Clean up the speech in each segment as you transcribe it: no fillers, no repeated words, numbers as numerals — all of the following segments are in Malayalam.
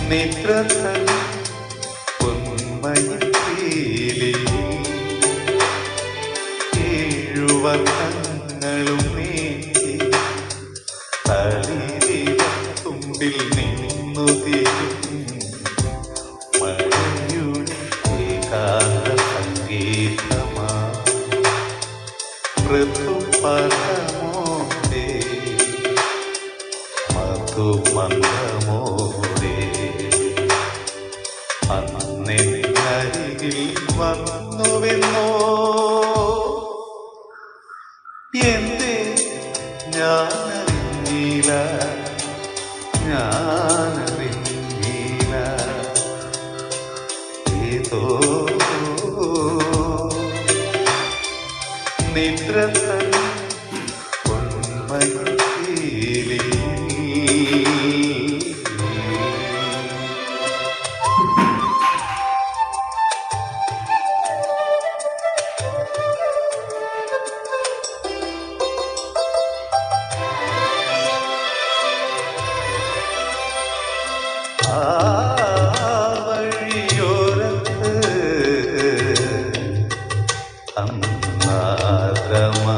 നിദ്രതൻ പൊന്മയിലേ ഏഴുവർണ്ണങ്ങളും നീക്കി തളിരിലത്തുമ്പിൽ നിന്നുതിരും മഴയുടെ ഏകാന്ത സംഗീതമാ മൃദുപദമോടെ മധുമന്ദമോടെ അന്നെരികിൽ വന്നുവെന്നോ എന്തേ ഞാനറിഞ്ഞില്ല ഏതോ നിദ്രതൻ പൊന്മയിലേ വഴിയോരത്ത് അന്നാദ്രമാ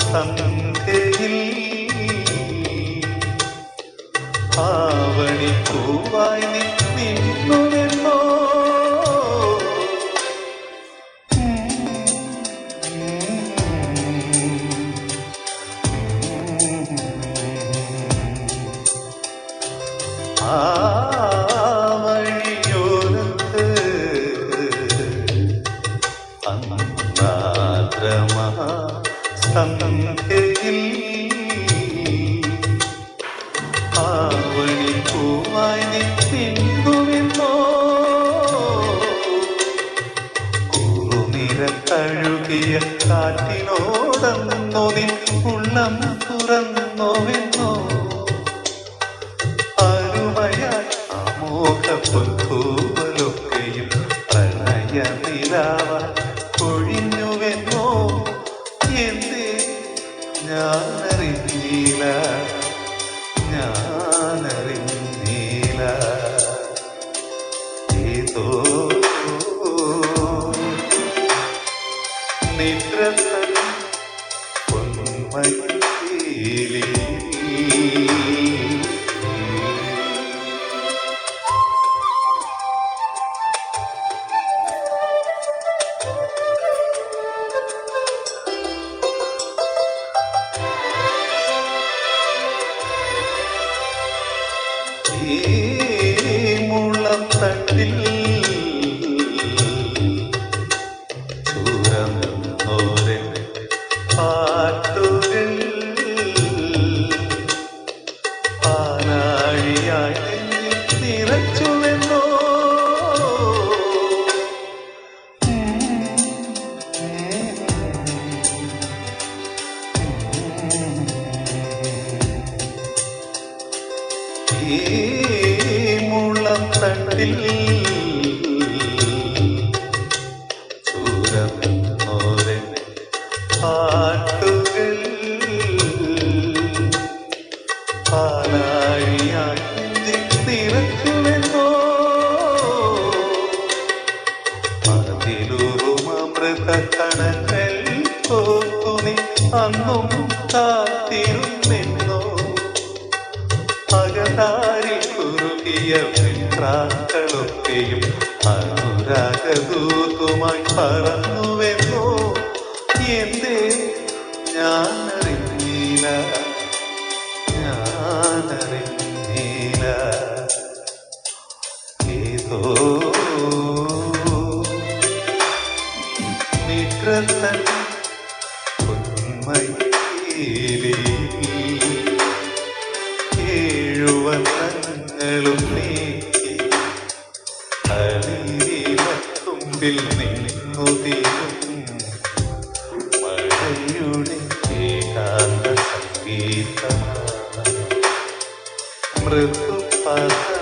സന്ധ്യയിൽ ആവണിപ്പൂവായി നിന്നുവെന്നോ വഴിയോരത്ത് അന്നാദ്രമാ സന്ധ്യയിൽ ആവണിപ്പൂവായി നിന്നുവെന്നോ കുറുനിര കഴുകിയ കാറ്റിനോടന്നോ നിൻ ഉള്ളം തുറന്നോവെന്നോ അരുമയായി അമോഘപ്പൊത്തൂവലൊക്കെയും പ്രണയനിലാവ കൊഴിഞ്ഞുവെന്നോ എന്തേ ഞാനറിഞ്ഞില്ല ഏതോ നിദ്രതൻ പൊന്മയിലേ മുളത്തട്ടിൽ ചുരന്നോരെ പാട്ടുകൾ പാലാഴിയായി നിറച്ചുവെന്നോ മുളത്തട്ടിൽ ചുരന്നോരെ പാട്ടുകൾ പാലാഴിയായി നിറച്ചുവെന്നോ അതിലൂറുമൃത കണങ്ങൾ തോന്നി അന്നും കാത്തിരുന്നെന്നോ അകതാരിൽ കുറുകിയ മിത്രാക്കളൊക്കെയും അനുരാഗദൂതുമായി പറന്നുവെന്നോ എന്തേ ഞാനറിഞ്ഞില്ല ഏതോ നിദ്രതൻ പൊന്മയിലേ ഏഴുവർണ്ണങ്ങളും നീക്കി തളിരിലത്തുമ്പിൽ നിന്നുതിരും മഴയുടെ ഏകാന്ത സംഗീതമാണ് മൃദുപദ